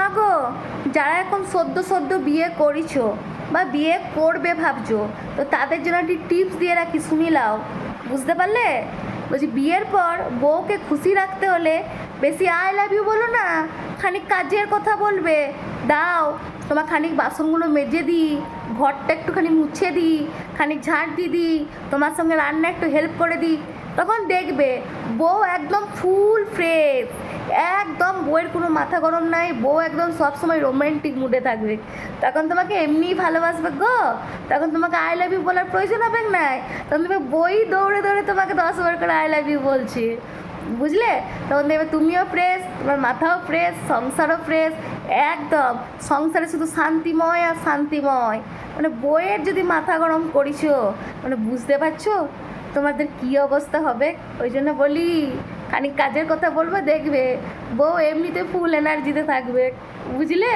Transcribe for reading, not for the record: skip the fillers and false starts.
মা গো, যারা এখন সদ্য সদ্য বিয়ে করেছো বা বিয়ে করবে ভাবছো, তো তাদের জন্য একটি টিপস দিয়ে রাখি, শুনি লাও। বুঝতে পারলে? বলছি বিয়ের পর বউকে খুশি রাখতে হলে বেশি আই লাভ ইউ বলো না, খানিক কাজের কথা বলবে। দাও তোমার খানিক বাসনগুলো মেজে দিই, ঘরটা একটুখানি মুছে দিই, খানিক ঝাঁট দিয়ে দিই, তোমার সঙ্গে রান্না একটু হেল্প করে দিই, তখন দেখবে বউ একদম ফুল ফ্রেশ, একদম বউয়ের কোনো মাথা গরম নাই, বউ একদম সবসময় রোমান্টিক মুডে থাকবে। তখন তোমাকে এমনিই ভালোবাসবে গো, তখন তোমাকে আই লাভ ইউ বলার প্রয়োজন হবে না, তখন তুমি বই দৌড়ে দৌড়ে তোমাকে 10 বার করে আই লাভ ইউ বলছি। বুঝলে? তখন দেখবে তুমিও ফ্রেশ, তোমার মাথাও ফ্রেশ, সংসারও ফ্রেশ, একদম সংসারে শুধু শান্তিময় আর শান্তিময়। মানে বইয়ের যদি মাথা গরম করিছো, মানে বুঝতে পারছো তোমাদের কী অবস্থা হবে। ওই জন্য বলি খানিক কাজের কথা বলবো, দেখবে বউ এমনিতে ফুল এনার্জিতে থাকবে। বুঝলে?